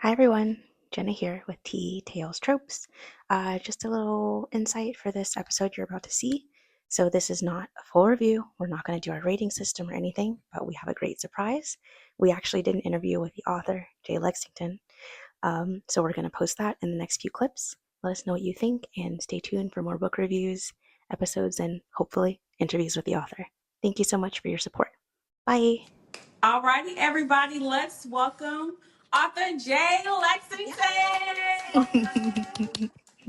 Hi everyone, Jenna here with Tea Tales Tropes. Just a little insight for this episode you're about to see. So, this is not a full review. We're not going to do our rating system or anything, but we have a great surprise. We actually did an interview with the author, Jay Lexington. So, we're going to post that in the next few clips. Let us know what you think and stay tuned for more book reviews, episodes, and hopefully interviews with the author. Thank you so much for your support. Bye. Alrighty, everybody, let's welcome author Jay Lexington.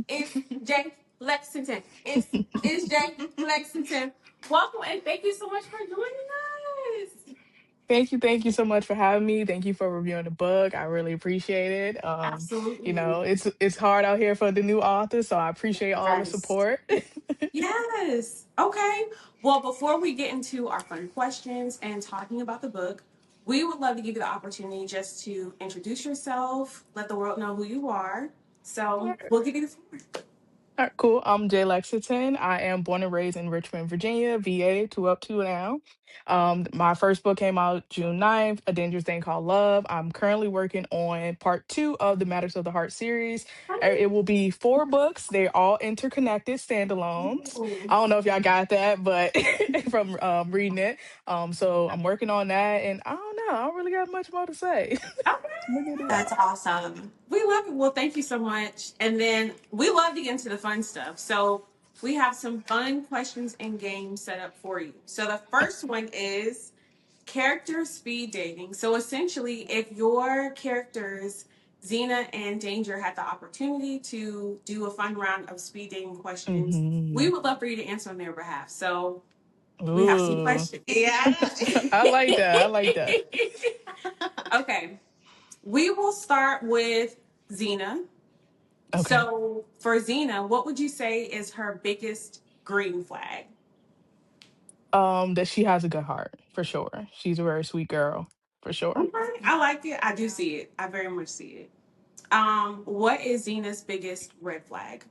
It's Jay Lexington. It's Jay Lexington. Welcome and thank you so much for joining us. Thank you so much for having me. Thank you for reviewing the book. I really appreciate it. Absolutely. It's hard out here for the new authors, so I appreciate all the Yes. support. Yes. Okay. Well, before we get into our fun questions and talking about the book, we would love to give you the opportunity just to introduce yourself, let the world know who you are. All So we'll give you the floor. right, cool. I'm Jay Lexington. I am born and raised in Richmond, Virginia, VA, two up, two now. My first book came out June 9th, A Dangerous Thing Called Love. I'm currently working on part two of the Matters of the Heart series. It will be four books. They're all interconnected standalones. Ooh. I don't know if y'all got that, but from reading it. So I'm working on that, and I don't know. I don't really got much more to say. Look at Okay. it. That's awesome. We love it. Well, thank you so much. And then we love to get into the fun stuff. So we have some fun questions and games set up for you. So the first one is character speed dating. So essentially, if your characters, Xena and Danger, had the opportunity to do a fun round of speed dating questions, we Hmm. would love for you to answer on their behalf. So we have some Ooh. questions. Yeah. I like that. I like that. Okay. We will start with Xena. Okay. So for Xena, what would you say is her biggest green flag? That she has a good heart, for sure. She's a very sweet girl, for sure. Okay. I like it. I do see it. I very much see it. What is Xena's biggest red flag?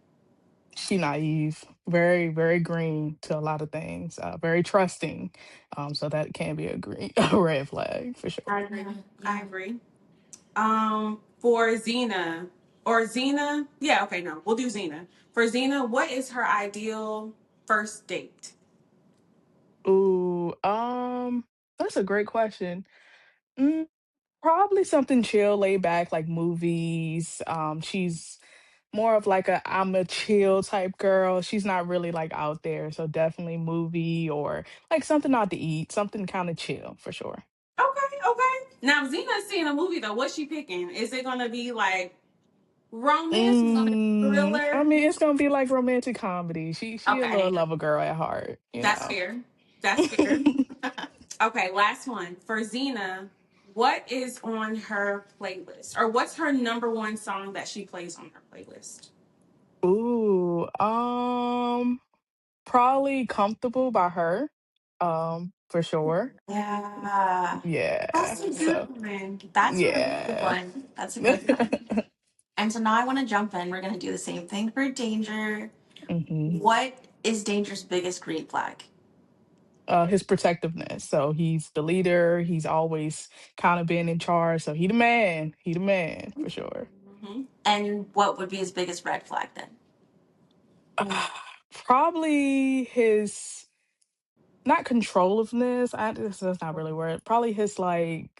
She naive, very, very green to a lot of things, very trusting. So that can be a green a red flag for sure. I agree. I agree. For Xena or Xena, yeah, okay, no, we'll do Xena. For Xena, what is her ideal first date? Ooh, that's a great question. Mm, Probably something chill, laid back, like movies. She's more of like a I'm a chill type girl. She's not really like out there, so definitely movie or like something out to eat, something kind of chill for sure. Okay, okay. Now Xena's seeing a movie though. What's she picking? Is it gonna be like romance? Is it gonna be I thriller? mean, it's gonna be like romantic comedy. She a little Okay, lover girl at heart, you that's know. fair. That's fair. Okay, last one. For Xena, what is on her playlist? Or what's her number one song that she plays on her playlist? Ooh, probably comfortable by her, for sure. Yeah. Yeah. That's a So good one. That's a really good yeah. one. That's a good one. And so now I want to jump in. We're going to do the same thing for Danger. hmm What is Danger's biggest green flag? His protectiveness. So he's the leader. He's always kind of been in charge. So he the man. He the man for sure. Hmm. And what would be his biggest red flag then? Uh, Probably his not controltiveness. That's not really word. Probably his like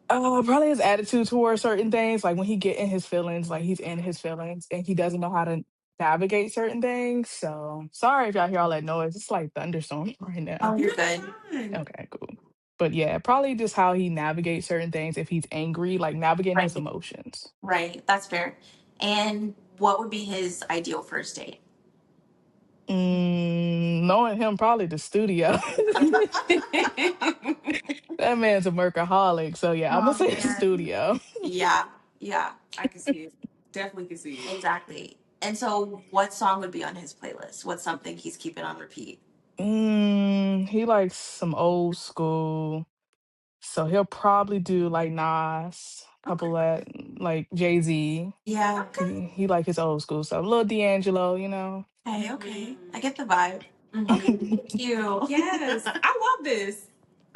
probably his attitude towards certain things. Like when he get in his feelings, like he's in his feelings and he doesn't know how to navigate certain things. So sorry if y'all hear all that noise. It's like thunderstorm right Oh, now. you're You're good. fine. Okay, cool. But yeah, probably just how he navigates certain things. If he's angry, like navigating his Right. emotions. Right. That's fair. And what would be his ideal first date? Knowing him, probably the studio. That man's a workaholic. So yeah, I'm gonna Oh, say the man. studio. Yeah. Yeah. I can see it. Definitely can see it. Exactly. And so what song would be on his playlist? What's something he's keeping on repeat? He likes some old school. So he'll probably do like Nas, Okay. couple of like Jay-Z. Yeah. Okay. He like his old school stuff. A little D'Angelo, you know. Hey, okay. I get the vibe. Hmm. Okay, thank you. Yes. I love this.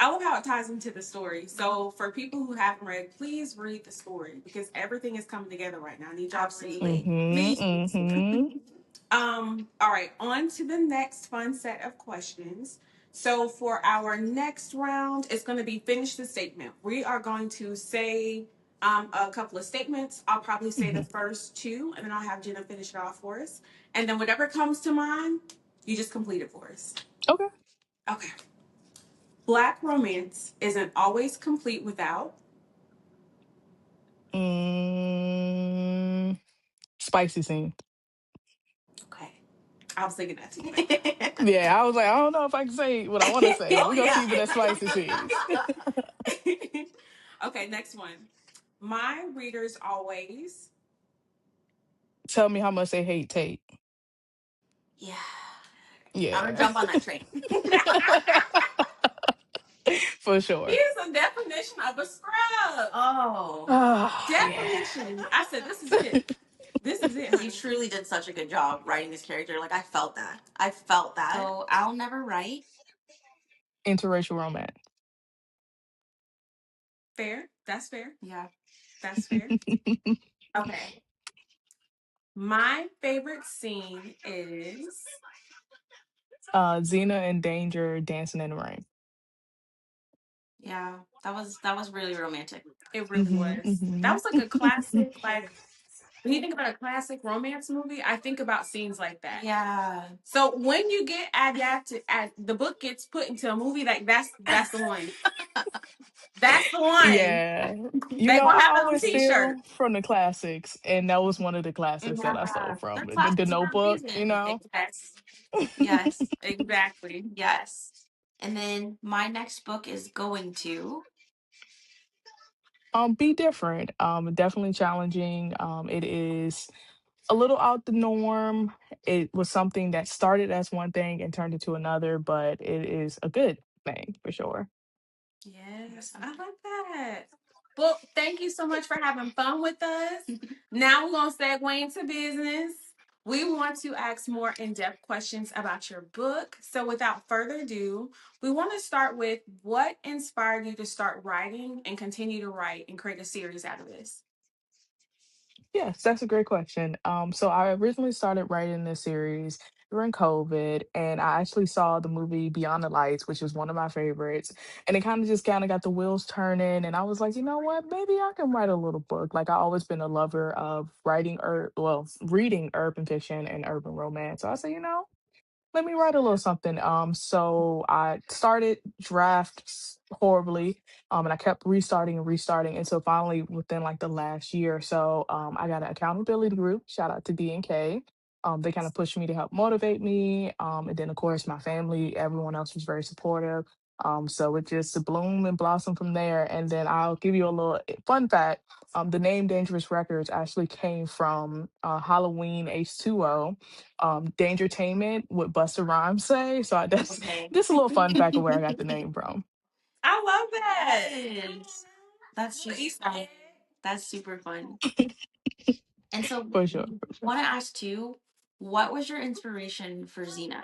I love how it ties into the story. So for people who haven't read, please read the story because everything is coming together right now. I need y'all to please read the story. Mm-hmm. All right, on to the next fun set of questions. So for our next round, it's going to be finish the statement. We are going to say a couple of statements. I'll probably say the Mm-hmm. first two, and then I'll have Jenna finish it off for us. And then whatever comes to mind, you just complete it for us. Okay. Okay. Black romance isn't always complete without. Mm, spicy scene. Okay. I was thinking that too. Yeah, I was like, I don't know if I can say what I want to say, but Oh we're gonna yeah. keep it as spicy scenes. Okay, next one. My readers always. Tell me how much they hate Tate. Yeah. I'm gonna Yeah. jump on that train. For sure. Here's a definition of a scrub. Oh, Oh, yeah. Definition. I said, this is it. This is it, you honey. truly did such a good job writing this character. Like I felt that. I felt that. So I'll never write. Interracial romance. Fair. That's fair. Yeah. That's fair. Okay. My favorite scene is. Xena and Danger dancing in the rain. Yeah. That was really romantic. It really Mm-hmm, was. That mm-hmm. was like a classic, like, when you think about a classic romance movie, I think about scenes like that. Yeah. So when you get adapted, the book gets put into a movie, like that's the one. That's the one. Yeah. You They know, gonna I have it on always T-shirt. steal from the classics, and that was one of the classics that I stole Yeah. from They're the classics for a Notebook. You reason. know, Yes, Yes. exactly. Yes. And then my next book is going to. be different. Definitely challenging. It is a little out the norm. It was something that started as one thing and turned into another, but it is a good thing for sure. Yes, I like that. Well, thank you so much for having fun with us. Now we're gonna segue into business. We want to ask more in-depth questions about your book. So without further ado, we want to start with what inspired you to start writing and continue to write and create a series out of this? Yes, that's a great question. So I originally started writing this series during COVID, and I actually saw the movie Beyond the Lights, which is one of my favorites, and it kind of got the wheels turning, and I was like, you know what, maybe I can write a little book. Like I always been a lover of reading urban fiction and urban romance. So I said, let me write a little something. So I started drafts horribly, and I kept restarting and restarting until finally within like the last year or so, I got an accountability group. Shout out to D&K. They kind of pushed me to help motivate me. And then of course my family, everyone else was very supportive. So it just bloomed and blossomed from there. And then I'll give you a little fun fact. The name Dangerous Records actually came from Halloween H2O, Dangertainment, what Busta Rhymes say. So that's Okay. just a little fun fact of where I got the name from. I love that. Yes. That's Little super Easter fun. egg. That's super fun. And so, For sure. For sure. want to ask too, what was your inspiration for Xena?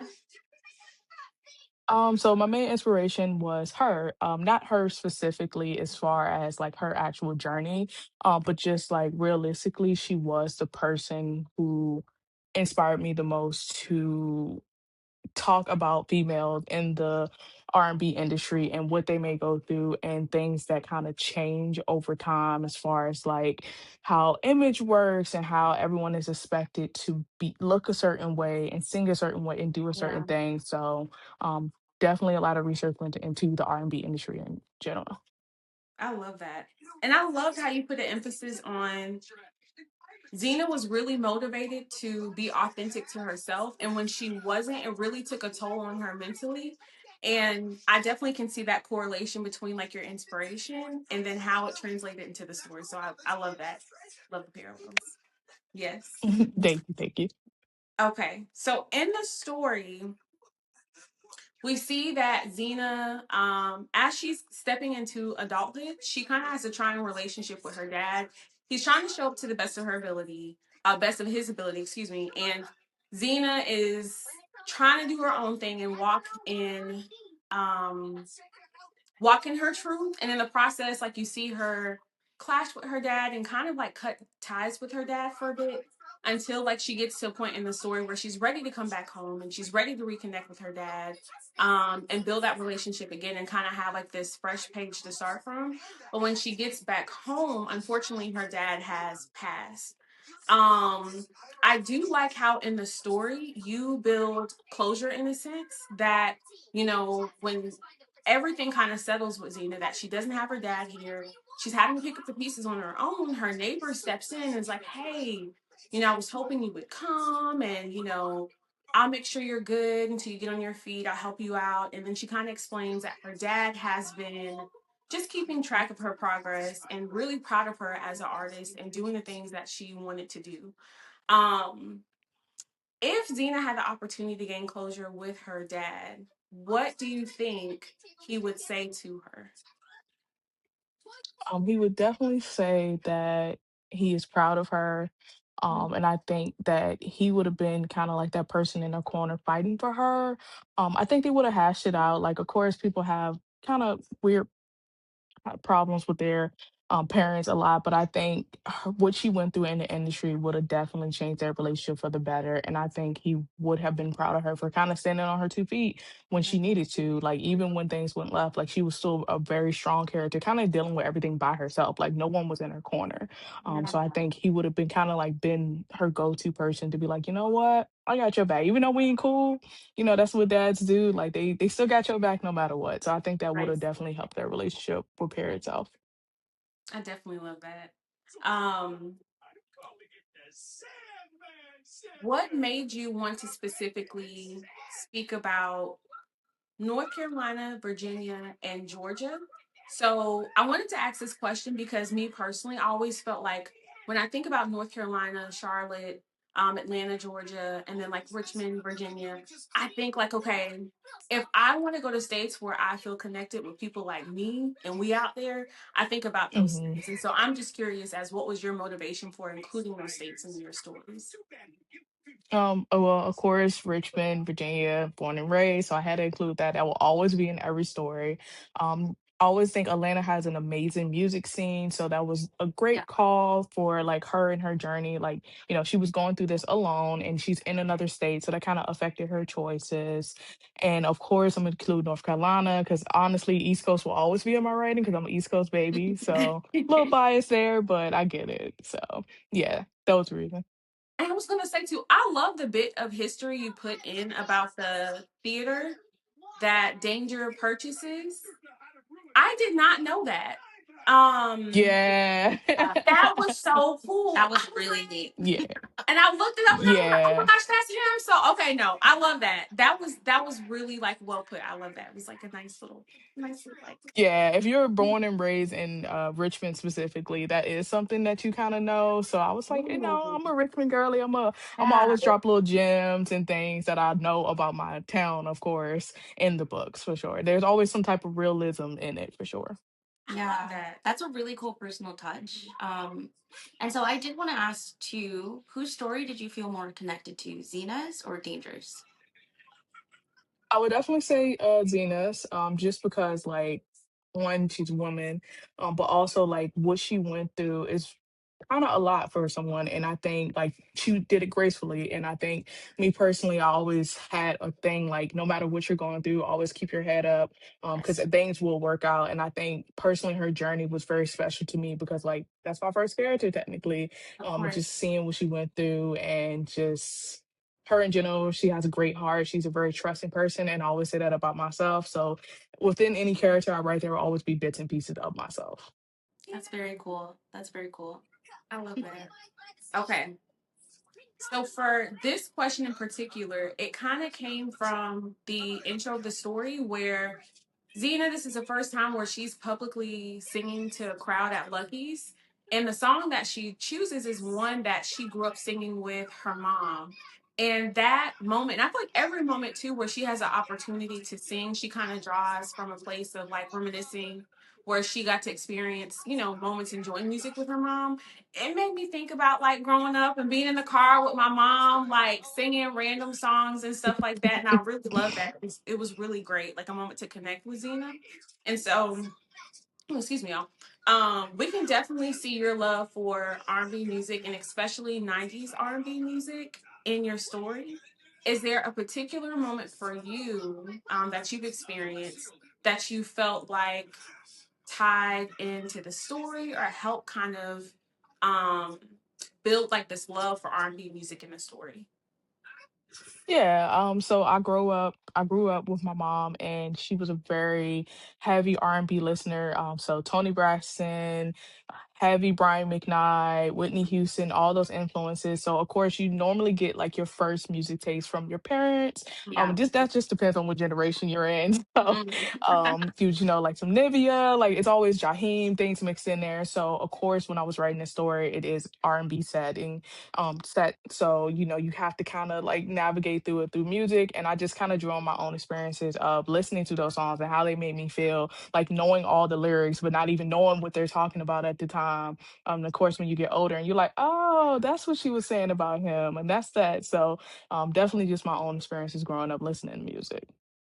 So my main inspiration was her. Not her specifically as far as like her actual journey, but just like realistically, she was the person who inspired me the most to talk about females in the R&B industry and what they may go through and things that kind of change over time as far as like how image works and how everyone is expected to be look a certain way and sing a certain way and do a certain Yeah. thing. So definitely a lot of research went into the R&B industry in general. I love that. And I loved how you put an emphasis on Xena was really motivated to be authentic to herself. And when she wasn't, it really took a toll on her mentally. And I definitely can see that correlation between like your inspiration and then how it translated into the story. So I love that. Love the parallels. Yes. Thank you. Okay. So in the story, we see that Xena, as she's stepping into adulthood, she kind of has a trying relationship with her dad. He's trying to show up to the best of her ability, best of his ability, excuse me. And Xena is trying to do her own thing and walk in um, walking her truth. And in the process, like you see her clash with her dad and kind of like cut ties with her dad for a bit until like she gets to a point in the story where she's ready to come back home and she's ready to reconnect with her dad, and build that relationship again and kind of have like this fresh page to start from. But when she gets back home, unfortunately her dad has passed. um I do like how in the story you build closure in a sense that, when everything kind of settles with Xena, that she doesn't have her dad here, she's having to pick up the pieces on her own. Her neighbor steps in and is like, hey, I was hoping you would come, and I'll make sure you're good until you get on your feet, I'll help you out. And then she kind of explains that her dad has been just keeping track of her progress and really proud of her as an artist and doing the things that she wanted to do. Um, if Xena had the opportunity to gain closure with her dad, what do you think he would say to her? He would definitely say that he is proud of her. Mhm. And I think that he would have been kind of like that person in her corner fighting for her. I think they would have hashed it out. Like, of course, people have kind of weird problems with their parents a lot, but I think what she went through in the industry would have definitely changed their relationship for the better. And I think he would have been proud of her for kind of standing on her 2 feet when she needed to. Like, even when things went left, like, she was still a very strong character, kind of dealing with everything by herself. Like, no one was in her corner. Yeah. So I think he would have been kind of like been her go-to person to be like, you know what? I got your back. Even though we ain't cool, that's what dads do. Like, they still got your back no matter what. So I think that would Right. have definitely helped their relationship repair itself. I definitely love that. Um, what made you want to specifically speak about North Carolina, Virginia, and Georgia? So I wanted to ask this question because me personally, I always felt like when I think about North Carolina, Charlotte, Atlanta, Georgia, and then like Richmond, Virginia, I think like, okay, if I want to go to states where I feel connected with people like me and we out there, I think about those Mhm. states. And so I'm just curious as what was your motivation for including those states in your stories? Well, of course, Richmond, Virginia, born and raised, so I had to include that. That will always be in every story. I always think Atlanta has an amazing music scene, so that was a Yeah, great call for like her and her journey. Like, she was going through this alone and she's in another state, so that kind of affected her choices. And of course, I'm gonna include North Carolina because honestly, East Coast will always be in my writing because I'm an East Coast baby. So a little biased there, but I get it. So yeah, that was the reason. And I was gonna say too, I love the bit of history you put in about the theater that Danger purchases. I did not know that. Um, Yeah. yeah, that was so cool. that I was was really like, neat. Yeah. and I looked it up and I was like, oh my Yeah. gosh, that's him. So okay, no, I love that. That was really like well put. I love that. It was like a nice little like. Yeah. If you're born and raised in Richmond specifically, that is something that you kind of know. So I was like, Ooh, I'm a Richmond girly. I'm yeah. always drop little gems and things that I know about my town, of course, in the books for sure. There's always some type of realism in it for sure. I love Yeah, that. that's a really cool personal touch. And so I did want to ask too, whose story did you feel more connected to, Zena's or Danger's? I would definitely say Zena's, just because like one, she's a woman, but also like what she went through is kind of a lot for someone. And I think like she did it gracefully. And I think me personally, I always had a thing like no matter what you're going through, always keep your head up, because Yes, things will work out. And I think personally her journey was very special to me because like that's my first character technically. of Just course. seeing what she went through and just her in general, she has a great heart. She's a very trusting person, and I always say that about myself. So within any character I write, there will always be bits and pieces of myself. That's very cool. That's very cool. I love that. Okay. So for this question in particular, it kind of came from the intro of the story where Xena, this is the first time where she's publicly singing to a crowd at Lucky's. And the song that she chooses is one that she grew up singing with her mom. And that moment, and I feel like every moment too, where she has an opportunity to sing, she kind of draws from a place of like reminiscing where she got to experience, moments enjoying music with her mom. It made me think about like growing up and being in the car with my mom, like singing random songs and stuff like that. And I really love that. It was really great, like a moment to connect with Xena. And so, oh, excuse me, y'all. We can definitely see your love for R&B music and especially 90s R&B music in your story. Is there a particular moment for you that you've experienced that you felt like tied into the story or helped kind of um, build like this love for R&B music in the story? Yeah, so I grew up with my mom and she was a very heavy R&B listener. So Tony Braxton, heavy Brian McKnight, Whitney Houston, all those influences. So of course you normally get like your first music taste from your parents. Yeah. Just that just depends on what generation you're in. So Mm. like some Nivea, like it's always Jaheim, things mixed in there. So of course when I was writing this story, it is R&B setting set. So you have to kind of like navigate through it through music, and I just kind of drew on my own experiences of listening to those songs and how they made me feel, like knowing all the lyrics but not even knowing what they're talking about at the time. Of course when you get older and you're like, oh, that's what she was saying about him, and that's that. So definitely just my own experiences growing up listening to music.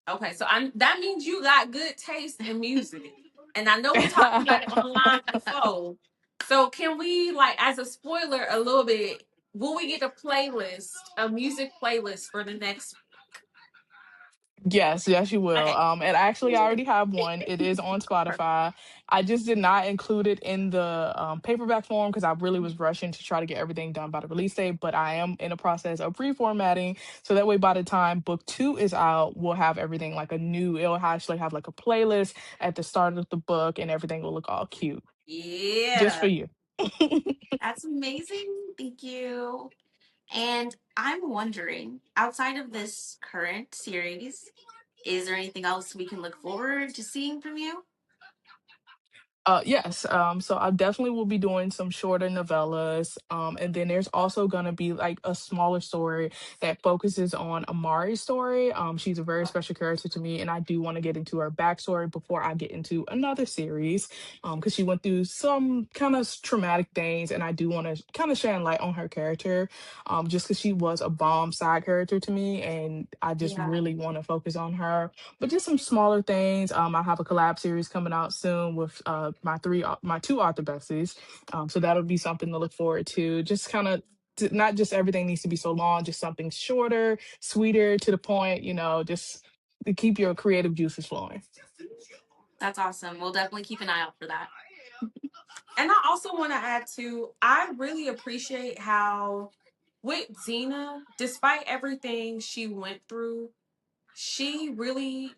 Okay, so that means you got good taste in music. And I know we talked about it online before. So can we like as a spoiler a little bit, will we get a playlist, a music playlist for the next Yes, yes, you will. Okay. And actually, I already have one. It is on Spotify. I just did not include it in the paperback form because I really was rushing to try to get everything done by the release date. But I am in a process of reformatting, so that way, by the time book two is out, we'll have everything like a new. It'll actually have like a playlist at the start of the book, and everything will look all cute just for Yeah. you. That's amazing. Thank you. And I'm wondering, outside of this current series, is there anything else we can look forward to seeing from you? Yes. So I definitely will be doing some shorter novellas. And then there's also gonna be like a smaller story that focuses on Amari's story. She's a very special character to me, and I do want to get into her backstory before I get into another series. Because she went through some kind of traumatic things, and I do want to kind of shine light on her character. Just because she was a bomb side character to me, and I just Yeah, really want to focus on her, but just some smaller things. I have a collab series coming out soon with my two author besties, so that'll be something to look forward to. Just kind of not just everything needs to be so long, just something shorter, sweeter, to the point. Just to keep your creative juices flowing. that's awesome. We'll definitely keep an eye out for that. And I also want to add to, I really appreciate how with Xena, despite everything she went through, she really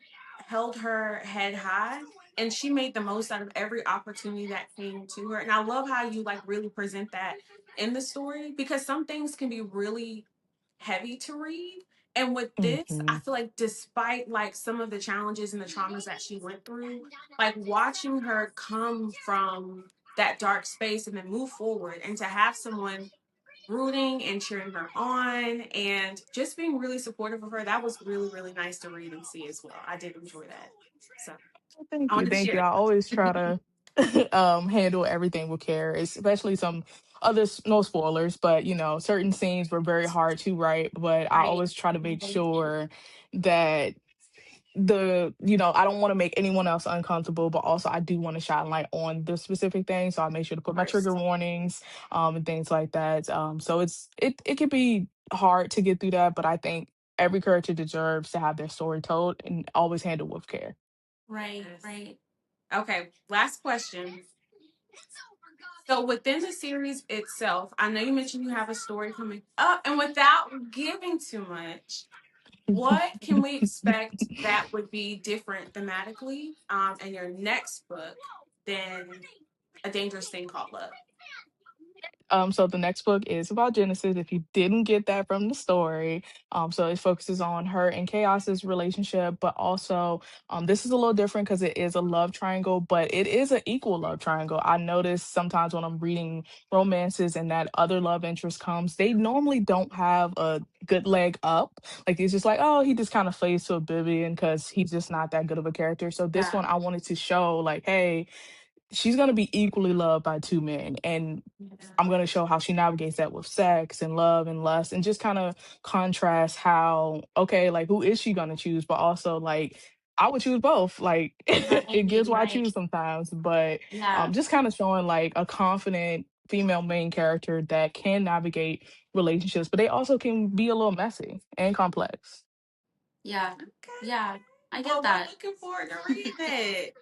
held her head high and she made the most out of every opportunity that came to her. And I love how you like really present that in the story because some things can be really heavy to read. And with this, I Hmm. feel like despite like some of the challenges and the traumas that she went through, like watching her come from that dark space and then move forward and to have someone rooting and cheering her on and just being really supportive of her, that was really, really nice to read and see as well. I did enjoy that. So Thank I you, wanted to thank you. share I always try that. to handle everything with care, especially some others. No spoilers, but certain scenes were very hard to write. But I Right. always try to make sure that I don't want to make anyone else uncomfortable, but also I do want to shine light on the specific thing. So I make sure to Of put my trigger course. warnings, and things like that. So it can be hard to get through that, but I think every character deserves to have their story told and always handled with care. Right, Yes. right. Okay. Last question. So within the series itself, I know you mentioned you have a story coming up, and without giving too much, what can we expect that would be different thematically in your next book than A Dangerous Thing Called Love? So the next book is about Genesis. If you didn't get that from the story, so it focuses on her and Chaos's relationship, but also this is a little different because it is a love triangle, but it is an equal love triangle. I notice sometimes when I'm reading romances and that other love interest comes, they normally don't have a good leg up. Like it's just like, oh, he just kind of fades to oblivion because he's just not that good of a character. So this Yeah. one, I wanted to show like, hey, she's gonna be equally loved by two men, and I'm going to show how she navigates that with sex and love and lust, and just kind of contrast how, okay, like who is she going to choose? But also, like, I would choose both. Like, it Right, gives why I right. choose sometimes. But Yeah, just kind of showing like a confident female main character that can navigate relationships, but they also can be a little messy and complex. yeah, Okay. yeah. I get Well, we're that. looking forward to reading it.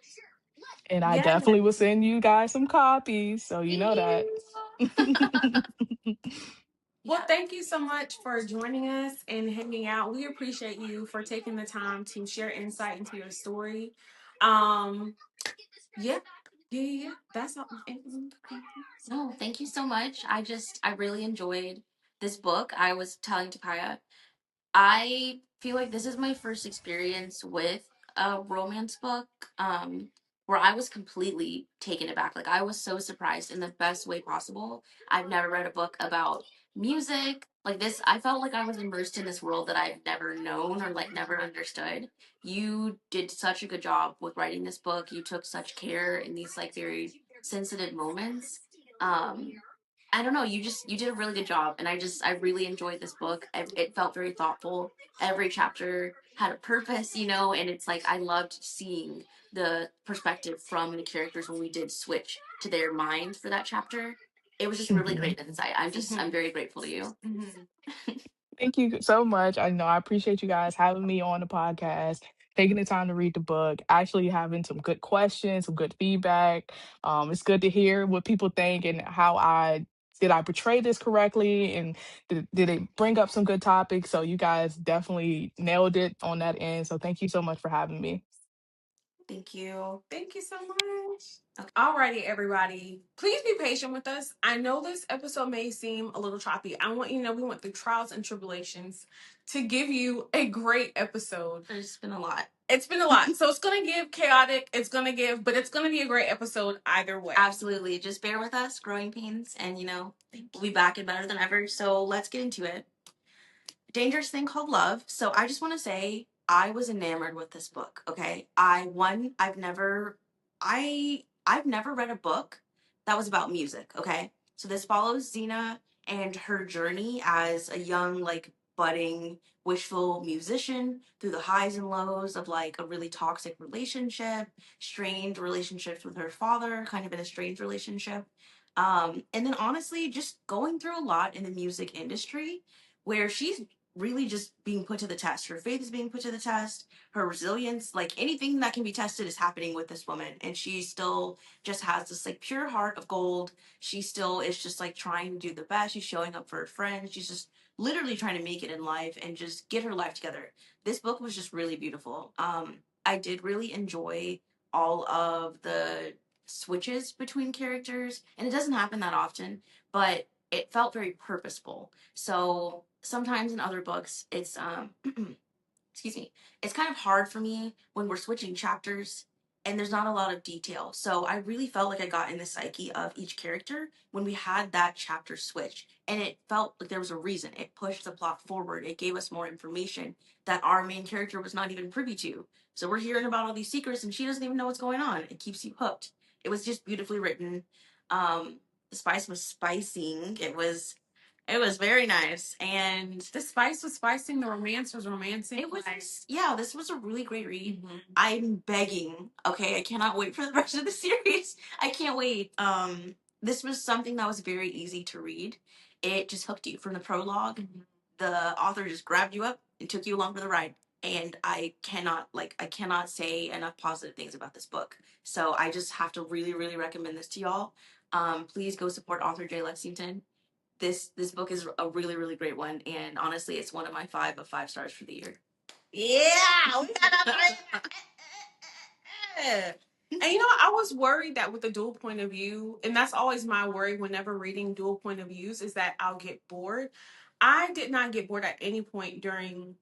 And I Yes. definitely will send you guys some copies. So you Thank know that. you. Well, Yeah, thank you so much for joining us and hanging out. We appreciate you for taking the time to share insight into your story. Um, yeah, yeah. That's all. no, thank you so much. I really enjoyed this book. I was telling Takaya, I feel like this is my first experience with a romance book, where I was completely taken aback. Like I was so surprised in the best way possible. I've never read a book about music like this. I felt like I was immersed in this world that I've never known or like never understood. You did such a good job with writing this book. You took such care in these like very sensitive moments. Um, I don't know. You did a really good job, and I really enjoyed this book. It felt very thoughtful. Every chapter had a purpose, and it's like I loved seeing the perspective from the characters when we did switch to their mind for that chapter. It was just really Mhm. great insight. I'm very grateful to you. Thank you so much. I know I appreciate you guys having me on the podcast, taking the time to read the book, actually having some good questions, some good feedback. It's good to hear what people think and how I portray this correctly, and did it bring up some good topics. So you guys definitely nailed it on that end. So thank you so much for having me. Thank you. Thank you so much. Alrighty, everybody. Please be patient with us. I know this episode may seem a little choppy. I want you to know we went through trials and tribulations to give you a great episode. There's been a lot. It's been a lot. So it's gonna give chaotic, but it's gonna be a great episode either way. Absolutely. Just bear with us, growing pains, and we'll be back and better than ever. So let's get into it. Dangerous Thing Called Love. So I just want to say I was enamored with this book. Okay, I've never read a book that was about music. Okay, so this follows Xena and her journey as a young like budding wishful musician through the highs and lows of like a really toxic relationship, strained relationships with her father, kind of in a strange relationship. And then honestly, just going through a lot in the music industry where she's really just being put to the test. Her faith is being put to the test. Her resilience, like anything that can be tested, is happening with this woman, and she still just has this like pure heart of gold. She still is just like trying to do the best. She's showing up for her friends. She's just literally trying to make it in life and just get her life together. This book was just really beautiful. I did really enjoy all of the switches between characters, and it doesn't happen that often, but it felt very purposeful. So sometimes in other books, it's excuse me, it's kind of hard for me when we're switching chapters and there's not a lot of detail. So I really felt like I got in the psyche of each character when we had that chapter switch. And it felt like there was a reason. It pushed the plot forward. It gave us more information that our main character was not even privy to. So we're hearing about all these secrets and she doesn't even know what's going on. It keeps you hooked. It was just beautifully written. The spice was spicing. It was very nice. And The spice was spicing, the romance was romancing. it was, yeah, this was a really great read. I'm begging. Okay, I cannot wait for the rest of the series. I can't wait. This was something that was very easy to read. It just hooked you from the prologue. The author just grabbed you up and took you along for the ride. And I cannot say enough positive things about this book. So I just have to really, really recommend this to y'all. Please go support author Jay Lexington. This book is a really, really great one, and honestly, it's one of my 5 of 5 stars for the year. Yeah, we got a And you know, I was worried that with the dual point of view, and that's always my worry whenever reading dual point of views, is that I'll get bored. I did not get bored at any point during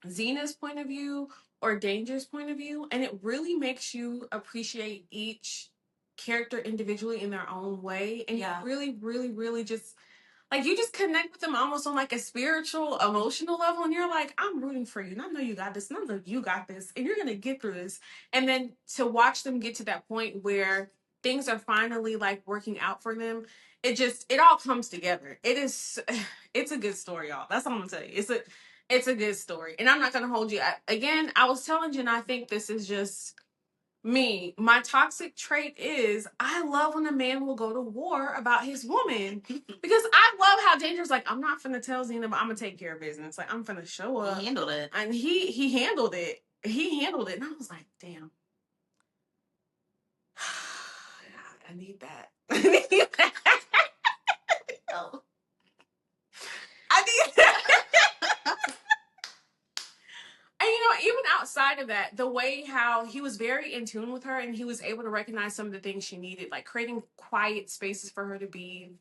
Xena's point of view or Danger's point of view, and it really makes you appreciate each character individually in their own way, and Yeah. you really, really, really just like you just connect with them almost on like a spiritual, emotional level, and you're like, I'm rooting for you, and I know you got this, and I know you got this, and you're gonna get through this. And then to watch them get to that point where things are finally like working out for them, it all comes together. It's a good story, y'all. That's all I'm gonna tell you. It's a good story, and I'm not gonna hold you. Again, I was telling Jen, I think this is just me. My toxic trait is I love when a man will go to war about his woman because I love how Danger's like, I'm not finna tell Xena, but I'm gonna take care of business. Like I'm finna show up. He handled it. And he handled it. He handled it. And I was like, damn. I need that. I need that. Oh. I need that. And you know, even outside of that, the way how he was very in tune with her and he was able to recognize some of the things she needed, like creating quiet spaces for her to be,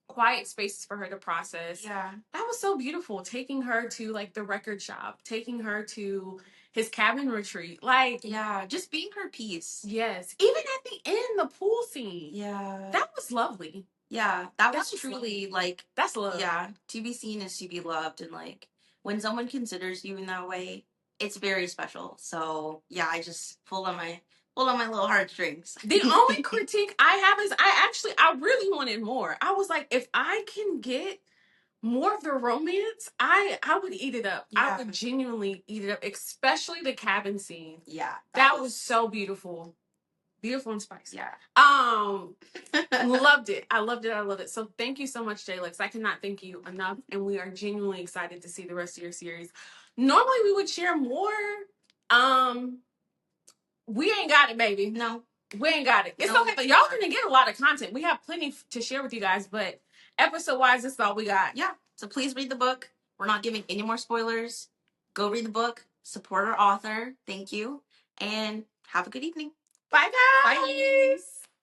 quiet spaces for her to process. Yeah. That was so beautiful. Taking her to like the record shop, taking her to his cabin retreat. Like, yeah, just being her peace. Yes. Even at the end, the pool scene. Yeah. That was lovely. Yeah, that was truly like, that's love. Yeah, to be seen is to be loved, and like when someone considers you in that way, it's very special. So yeah, I just pulled on my little heartstrings. The only critique I have is I really wanted more. I was like, if I can get more of the romance, I would eat it up. Yeah. I would genuinely eat it up, especially the cabin scene. Yeah, That was so beautiful. Beautiful and spicy. Yeah. Loved it. I loved it. I love it. So thank you so much, J-Lex. I cannot thank you enough. And we are genuinely excited to see the rest of your series. Normally we would share more. We ain't got it, baby. No. We ain't got it. It's No. okay, but y'all gonna get a lot of content. We have plenty to share with you guys, but episode wise, this is all we got. Yeah. So please read the book. We're not giving any more spoilers. Go read the book. Support our author. Thank you. And have a good evening. Bye, guys. Bye.